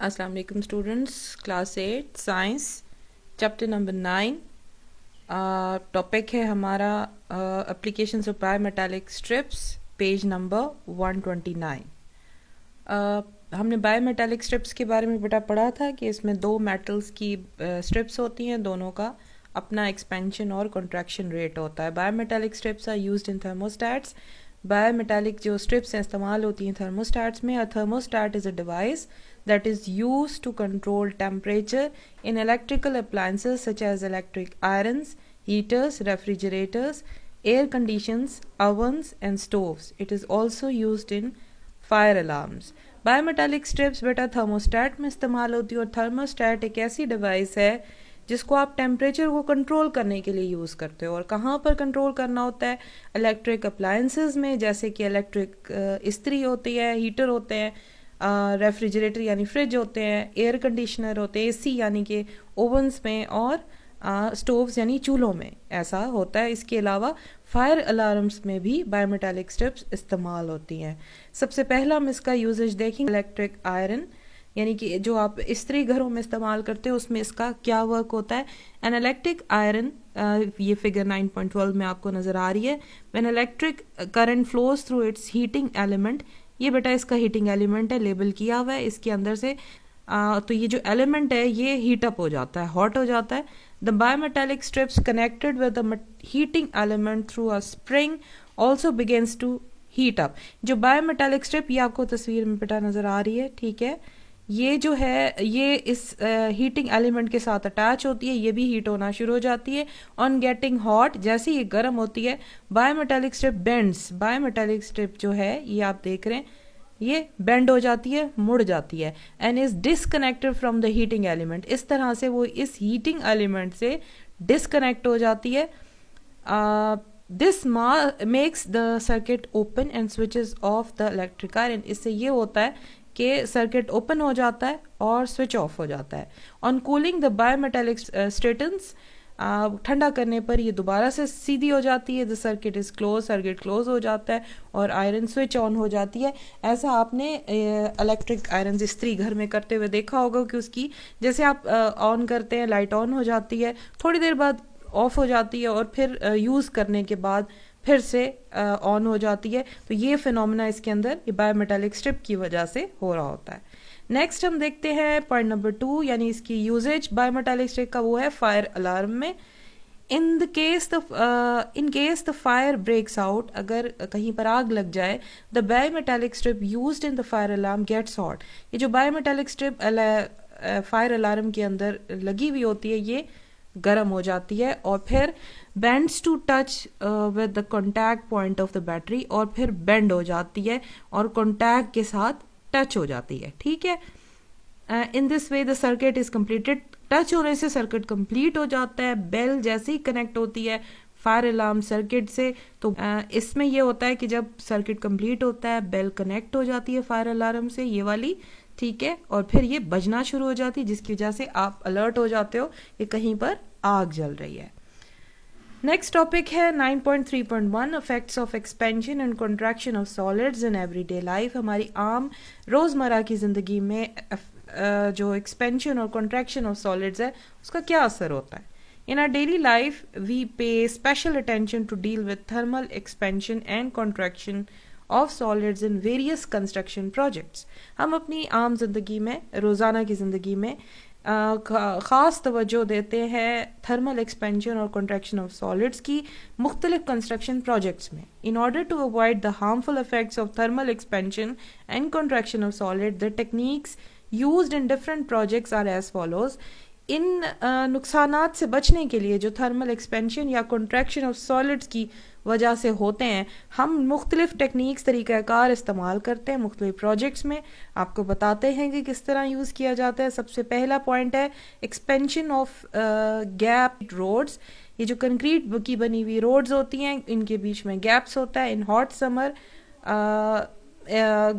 अस्सलाम वालेकुम students, class 8 science chapter number 9। Topic है हमारा applications of bimetallic strips, page number 129। हमने बायोमेटालिक स्ट्रिप्स के बारे में बेटा पढ़ा था कि इसमें दो मेटल्स की स्ट्रिप्स होती हैं, दोनों का अपना एक्सपेंशन और कॉन्ट्रैक्शन रेट होता है। Bimetallic strips are used in thermostats. Bimetallic जो स्ट्रिप्स इस्तेमाल होती हैं थर्मोस्टैट्स में। A thermostat is a device that is used to control temperature in electrical appliances such as electric irons, heaters, refrigerators, air conditions, ovens and stoves. It is also used in fire alarms. Bimetallic strips बेटा thermostat में इस्तेमाल होती है और thermostat एक ऐसी device है जिसको आप टेम्परेचर को कंट्रोल करने के लिए यूज़ करते हो। और कहाँ पर कंट्रोल करना होता है? इलेक्ट्रिक अप्लायंसेस में, जैसे कि इलेक्ट्रिक इस्त्री होती है, हीटर होते हैं, रेफ्रिजरेटर यानी फ्रिज होते हैं, एयर कंडीशनर होते हैं, एसी यानी कि ओवंस में, और स्टोव्स यानी चूल्हों में ऐसा होता है। इसके अलावा फायर अलार्म्स में भी बायोमेटालिक स्ट्रिप्स इस्तेमाल होती हैं। सबसे पहला हम इसका यूजेज देखेंगे। इलेक्ट्रिक आयरन यानी कि जो आप इस्त्री घरों में इस्तेमाल करते हो उसमें इसका क्या वर्क होता है। एन इलेक्ट्रिक आयरन, ये फिगर 9.12 में आपको नज़र आ रही है। When electric current flows through it's heating element, ये बेटा इसका हीटिंग एलिमेंट है, लेबल किया हुआ है इसके अंदर से। तो ये जो एलिमेंट है ये हीट अप हो जाता है, हॉट हो जाता है। The bimetallic strips connected with the heating element through a spring also begins to heat up. जो बायोमेटालिक स्ट्रिप, ये आपको तस्वीर में बेटा नज़र आ रही है, ठीक है। ये जो है ये इस हीटिंग एलिमेंट के साथ अटैच होती है, ये भी हीट होना शुरू हो जाती है। ऑन गेटिंग हॉट, जैसे ये गर्म होती है, bimetallic strip bends. Bimetallic strip जो है ये आप देख रहे हैं, ये बेंड हो जाती है, मुड़ जाती है। And is disconnected from the heating element. इस तरह से वो इस हीटिंग एलिमेंट से डिसकनेक्ट हो जाती है। This makes the circuit open and switches of the electric iron. इससे ये होता है कि सर्किट ओपन हो जाता है और स्विच ऑफ हो जाता है। On cooling the bimetallic straightens, ठंडा करने पर ये दोबारा से सीधी हो जाती है। The circuit is close, circuit close हो जाता है और आयरन स्विच ऑन हो जाती है। ऐसा आपने इलेक्ट्रिक आयरन इस्त्री घर में करते हुए देखा होगा कि उसकी जैसे आप ऑन करते हैं, लाइट ऑन हो जाती है, थोड़ी देर बाद ऑफ हो जाती है और फिर यूज़ करने के बाद फिर से ऑन हो जाती है। तो ये फिनोमेना इसके अंदर ये बायोमेटालिक स्ट्रिप की वजह से हो रहा होता है। नेक्स्ट हम देखते हैं पॉइंट नंबर 2, यानी इसकी यूजेज बायोमेटालिक स्ट्रिप का, वो है फायर अलार्म में। In case the fire breaks out, अगर कहीं पर आग लग जाए, the bimetallic strip used in the fire alarm gets hot. ये जो बायोमेटालिक स्ट्रिप फायर अलार्म के अंदर लगी हुई होती है ये गर्म हो जाती है और फिर bends to touch with the contact point of the battery, और फिर बेंड हो जाती है और कॉन्टैक्ट के साथ टच हो जाती है, ठीक है। In this way the circuit is completed. Touch होने से सर्किट कंप्लीट हो जाता है। बेल जैसे ही कनेक्ट होती है फायर अलार्म सर्किट से, तो इसमें यह होता है कि जब सर्किट कंप्लीट होता है बेल कनेक्ट हो जाती है फायर अलार्म से, ये वाली, ठीक है, और फिर ये बजना शुरू हो जाती है, जिसकी वजह से आप अलर्ट हो जाते हो कि कहीं पर आग जल रही है। नेक्स्ट टॉपिक है 9.3.1, effects of expansion and contraction of solids in everyday life. हमारी आम रोज़मर्रा की ज़िंदगी में जो एक्सपेंशन और कॉन्ट्रैक्शन ऑफ सॉलिड्स है उसका क्या असर होता है। In our daily life we pay special attention to deal with thermal expansion and contraction of solids in various construction projects. हम अपनी आम जिंदगी में, रोज़ाना की ज़िंदगी में ख़ास तवज्जो देते हैं थर्मल एक्सपेंशन और कॉन्ट्रैक्शन ऑफ सॉलिड्स की मुख्तलिफ कंस्ट्रक्शन प्रोजेक्ट्स में। In order to avoid the harmful effects of thermal expansion and contraction of solid, the techniques used in different projects are as follows. इन नुकसानात से बचने के लिए जो थर्मल एक्सपेंशन या कॉन्ट्रैक्शन ऑफ सॉलिड्स की वजह से होते हैं, हम मुख्तलिफ टेक्निक्स, तरीक़ाकार इस्तेमाल करते हैं मुख्तलिफ प्रोजेक्ट्स में। आपको बताते हैं कि किस तरह यूज़ किया जाता है। सबसे पहला पॉइंट है एक्सपेंशन ऑफ गैप रोड्स। ये जो कंक्रीट की बनी हुई रोड्स होती हैं, इनके बीच में गैप्स होता है। इन हॉट समर,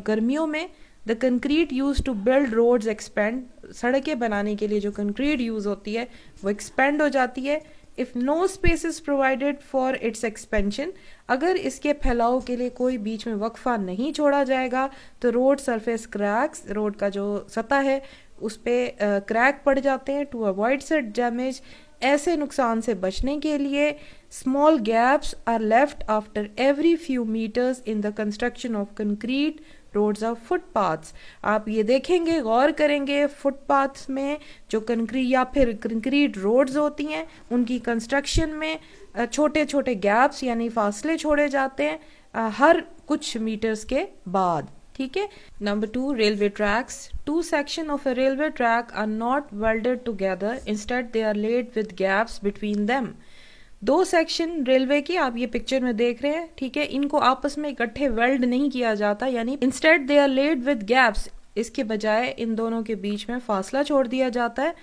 गर्मियों में, the concrete use to build roads expand. सड़कें बनाने के लिए जो कंक्रीट यूज़ होती है वो एक्सपेंड हो जाती है। If no space is provided for its expansion, अगर इसके फैलाव के लिए कोई बीच में वक्फा नहीं छोड़ा जाएगा तो रोड सरफेस क्रैक्स, रोड का जो सतह है उस पर क्रैक पड़ जाते हैं। टू अवॉइड सच डैमेज, ऐसे नुकसान से बचने के लिए small gaps are left after every few metres in the construction of concrete roads of footpaths. आप ये देखेंगे, गौर करेंगे, फुटपाथ्स में जो कंक्रीट या फिर कंक्रीट रोड्स होती हैं उनकी कंस्ट्रक्शन में छोटे छोटे गैप्स यानी फासले छोड़े जाते हैं हर कुछ मीटर्स के बाद। ठीक है। Number 2, railway tracks. Two section of a railway track are not welded together, instead they are laid with gaps between them. दो सेक्शन रेलवे की आप ये पिक्चर में देख रहे हैं, ठीक है, इनको आपस में इकट्ठे वेल्ड नहीं किया जाता, यानी instead they are laid with gaps, इसके बजाय इन दोनों के बीच में फासला छोड़ दिया जाता है।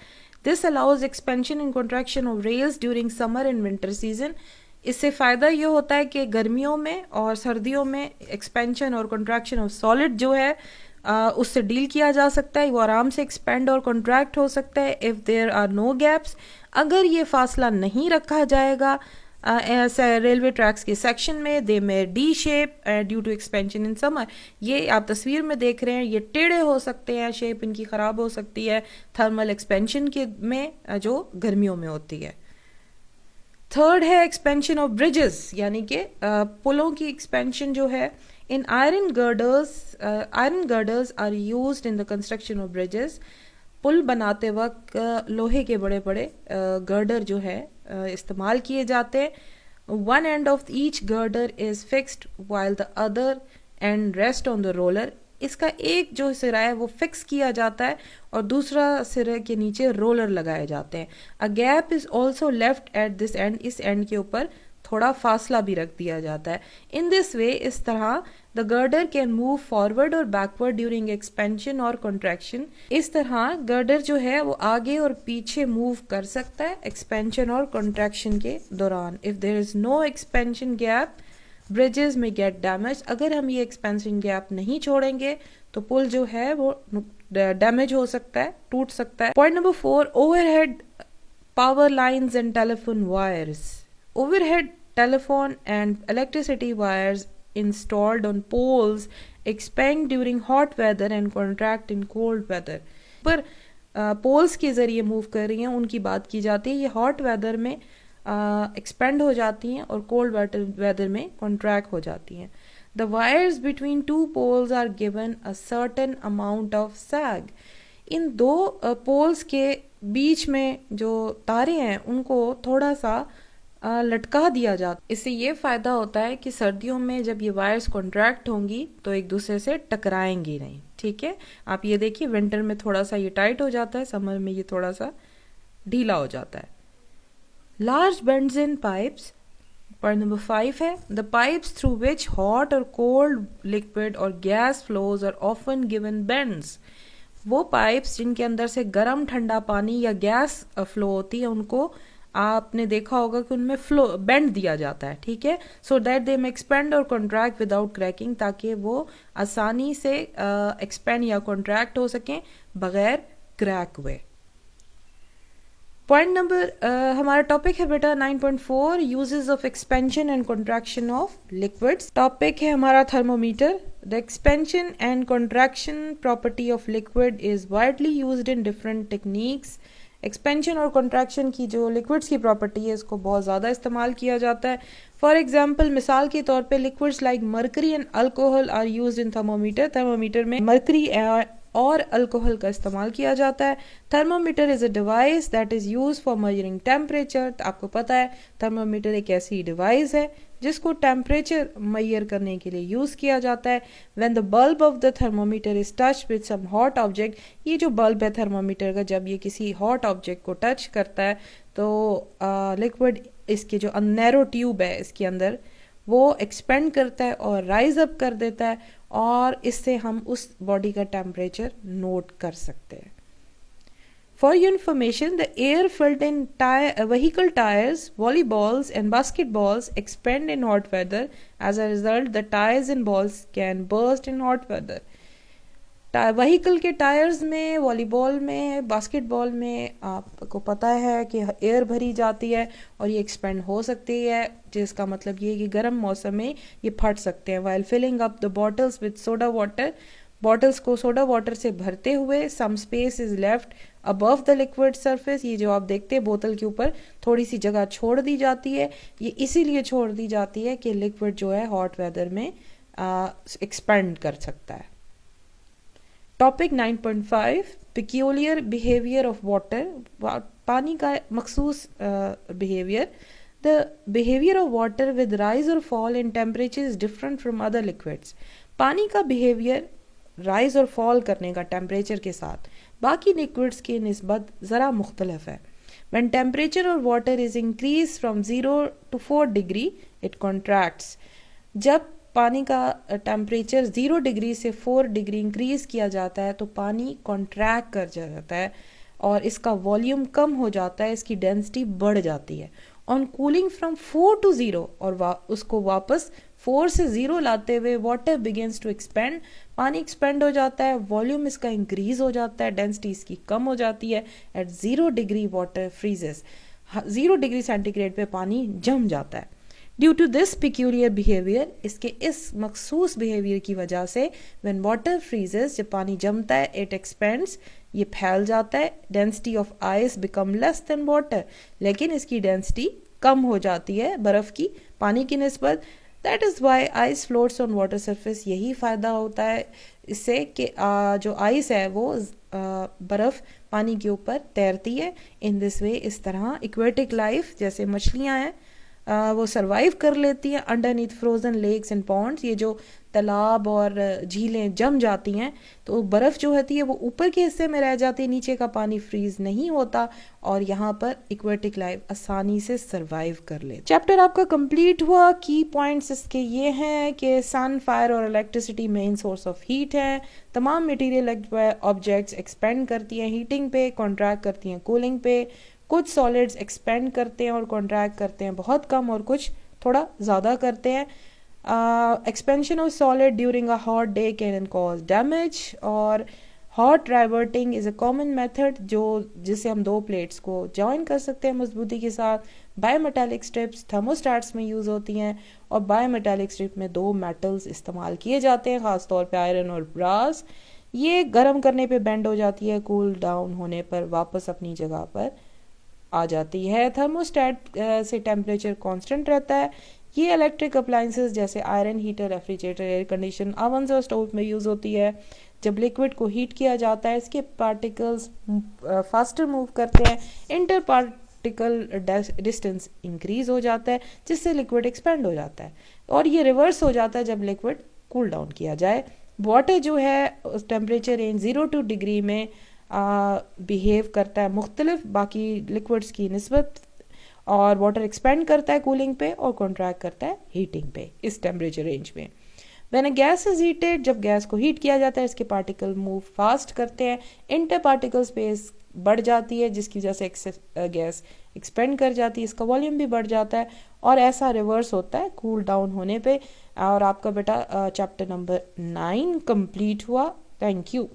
This allows expansion and contraction of rails during summer and winter season. इससे फ़ायदा ये होता है कि गर्मियों में और सर्दियों में एक्सपेंशन और कॉन्ट्रैक्शन ऑफ सॉलिड जो है उससे डील किया जा सकता है, वो आराम से एक्सपेंड और कॉन्ट्रैक्ट हो सकता है if there are no gaps. अगर ये फासला नहीं रखा जाएगा रेलवे ट्रैक्स के सेक्शन में, they may D shape due to expansion in summer. ये आप तस्वीर में देख रहे हैं, ये टेढ़े हो सकते हैं, शेप इनकी ख़राब हो सकती है थर्मल एक्सपेंशन के में जो गर्मियों में होती है। थर्ड है एक्सपेंशन ऑफ ब्रिजेस, यानी कि पुलों की एक्सपेंशन जो है। In iron girders are used in the construction of bridges. पुल बनाते वक्त लोहे के बड़े बड़े गर्डर जो है इस्तेमाल किए जाते हैं। One end of each girder is fixed while the other and rest on the roller. इसका एक जो सिरा है वो फिक्स किया जाता है और दूसरा सिरे के नीचे रोलर लगाए जाते हैं। A gap is also left at this and, इस एंड के ऊपर थोड़ा फासला भी रख दिया जाता है। इन दिस वे, इस तरह the girder can move forward और बैकवर्ड ड्यूरिंग एक्सपेंशन और कॉन्ट्रैक्शन। इस तरह गर्डर जो है वो आगे और पीछे मूव कर सकता है एक्सपेंशन और कॉन्ट्रैक्शन के दौरान। If there is no expansion gap bridges में गेट डैमेज। अगर हम ये एक्सपेंशन गैप नहीं छोड़ेंगे तो पुल जो है वो डैमेज हो सकता है, टूट सकता है। Point number 4, overhead power lines and telephone wires. Overhead telephone and electricity wires installed on poles expand during hot weather and contract in cold weather। पर पोल्स के ज़रिए मूव कर रही हैं उनकी बात की जाती है, ये हॉट वेदर में एक्सपेंड हो जाती हैं और कोल्ड वेदर में कॉन्ट्रैक्ट हो जाती हैं। The wires between two poles are given a certain amount of sag. इन दो पोल्स के बीच में जो तारे हैं उनको थोड़ा सा लटका दिया जाता। इससे ये फ़ायदा होता है कि सर्दियों में जब ये वायर्स कॉन्ट्रैक्ट होंगी तो एक दूसरे से टकराएंगी नहीं। ठीक है, आप ये देखिए, विंटर में थोड़ा सा ये टाइट हो जाता है, समर में ये थोड़ा सा ढीला हो जाता है। Large bends in pipes. Point number 5 है, the pipes through which hot और कोल्ड लिक्विड और gas flows are often given bends. वो पाइप्स जिनके अंदर से गर्म ठंडा पानी या गैस फ्लो होती है उनको आपने देखा होगा कि उनमें फ्लो बेंड दिया जाता है। ठीक है, सो दैट दे में एक्सपेंड और कॉन्ट्रैक्ट विदाउट क्रैकिंग, ताकि वो आसानी से एक्सपेंड या कॉन्ट्रैक्ट हो सकें बगैर क्रैक हुए। पॉइंट नंबर हमारा टॉपिक है बेटा 9.4, uses of expansion and contraction of liquids. Topic है हमारा thermometer. The expansion and contraction property of liquid is widely used in different techniques. Expansion और कॉन्ट्रैक्शन की जो लिक्विड्स की प्रॉपर्टी है इसको बहुत ज़्यादा इस्तेमाल किया जाता है। फॉर एग्जांपल, मिसाल के तौर पे liquids like mercury and alcohol are used in thermometer. Thermometer में मर्करी और अल्कोहल का इस्तेमाल किया जाता है। Thermometer is a device that is use for measuring temperature. आपको पता है थर्मोमीटर एक ऐसी डिवाइस है जिसको टेम्परेचर मेजर करने के लिए यूज किया जाता है। When the bulb of the thermometer is touch with some hot object, ये जो बल्ब है थर्मोमीटर का, जब ये किसी हॉट ऑब्जेक्ट को टच करता है तो लिक्विड इसके जो नैरो ट्यूब है इसके अंदर वो एक्सपेंड करता है और राइज अप कर देता है और इससे हम उस बॉडी का टेम्परेचर नोट कर सकते हैं। For your information, the air filled in vehicle tires, volleyballs and basketballs expand in hot weather. As a result, the tires and balls can burst in hot weather. Vehicle के tyres में, volleyball में, basketball में आपको पता है कि air भरी जाती है और ये एक्सपेंड हो सकती है, जिसका मतलब ये है कि गर्म मौसम में ये फट सकते हैं। While filling up the bottles with soda water, bottles को सोडा वाटर से भरते हुए some space is left above the liquid surface, ये जो आप देखते हैं बोतल के ऊपर थोड़ी सी जगह छोड़ दी जाती है। ये इसीलिए छोड़ दी जाती है कि लिक्विड जो है हॉट वेदर में एक्सपेंड कर सकता है। Topic 9.5 peculiar behaviour of water, पानी का मखसूस behaviour. The behaviour of water with rise और fall in temperature is different from other liquids. पानी का बिहेवियर राइज और फॉल करने का टेम्परेचर के साथ बाकी लिक्विड्स की निस्बत ज़रा मुख्तलिफ है। When temperature of water is increased from 0 to 4 degree, it contracts. जब पानी का टेम्परेचर 0 डिग्री से 4 डिग्री इंक्रीज किया जाता है तो पानी कॉन्ट्रैक्ट कर जाता है और इसका वॉल्यूम कम हो जाता है, इसकी डेंसिटी बढ़ जाती है। ऑन कूलिंग फ्रॉम 4 to 0 और उसको वापस 4 से 0 लाते हुए वाटर बिगिंस टू एक्सपेंड, पानी एक्सपेंड हो जाता है, वॉल्यूम इसका इंक्रीज हो जाता है, डेंसिटी इसकी कम हो जाती है। At 0 degree water freezes, 0 degree centigrade पे पानी जम जाता है। Due to this peculiar behaviour, इसके इस मखसूस बिहेवियर की वजह से व्हेन वाटर फ्रीजेस, जब पानी जमता है, इट एक्सपेंड्स, ये फैल जाता है। Density of ice become less than water, लेकिन इसकी डेंसिटी कम हो जाती है बर्फ की पानी की निस्बत। That is why ice floats on water surface. यही फ़ायदा होता है इससे कि जो आइस है वो बर्फ़ पानी के ऊपर तैरती है। इन दिस वे, इस तरह एक्वेटिक लाइफ जैसे मछलियाँ हैं वो सरवाइव कर लेती हैं underneath frozen lakes and ponds. ये जो तालाब और झीलें जम जाती हैं तो बर्फ़ जो होती है वो ऊपर के हिस्से में रह जाती है, नीचे का पानी फ्रीज नहीं होता और यहाँ पर एक्वेटिक लाइफ आसानी से सरवाइव कर ले। चैप्टर आपका कंप्लीट हुआ। की पॉइंट्स इसके ये हैं कि सन, फायर और electricity main source of heat है। तमाम मटीरियल ऑब्जेक्ट्स एक्सपेंड करती हैं हीटिंग पे, कॉन्ट्रैक्ट करती हैं कूलिंग पे। कुछ सॉलिड्स एक्सपेंड करते हैं और कॉन्ट्रैक्ट करते हैं बहुत कम, और कुछ थोड़ा ज़्यादा करते हैं। Expansion of solid during a hot day can cause damage. और hot diverting is a common method जिससे हम दो प्लेट्स को जॉइन कर सकते हैं मजबूती के साथ। बायोमेटालिक स्ट्रिप्स थर्मोस्टैट्स में यूज़ होती हैं और बायोमेटालिक स्ट्रिप में दो मेटल्स इस्तेमाल किए जाते हैं, ख़ासतौर पे आयरन और ब्रास। ये गर्म करने पे बेंड हो जाती है, कूल डाउन होने पर वापस अपनी जगह पर आ जाती है। थर्मोस्टैट से टेम्परेचर कांस्टेंट रहता है। ये इलेक्ट्रिक अप्लायंसेस जैसे iron heater, refrigerator, air condition, ओवन्स और स्टोव में यूज़ होती है। जब लिक्विड को हीट किया जाता है इसके पार्टिकल्स फास्टर मूव करते हैं, इंटर पार्टिकल डिस्टेंस इंक्रीज हो जाता है जिससे लिक्विड एक्सपेंड हो जाता है, और ये रिवर्स हो जाता है जब लिक्विड कूल डाउन किया जाए। वाटर जो है टेम्परेचर रेंज 0 to डिग्री में बिहेव करता है मुख्तलिफ बाकी लिक्विड्स की निस्बत, और वाटर एक्सपेंड करता है कूलिंग पे और कॉन्ट्रैक्ट करता है हीटिंग पे इस टेम्परेचर रेंज में। When a gas is heated, जब गैस को हीट किया जाता है इसके पार्टिकल मूव फास्ट करते हैं, इंटर पार्टिकल स्पेस बढ़ जाती है जिसकी वजह से गैस एक्सपेंड कर जाती है, इसका वॉल्यूम भी बढ़ जाता है, और ऐसा रिवर्स होता है कूल डाउन होने पे। और आपका बेटा चैप्टर नंबर 9 कंप्लीट हुआ। Thank you.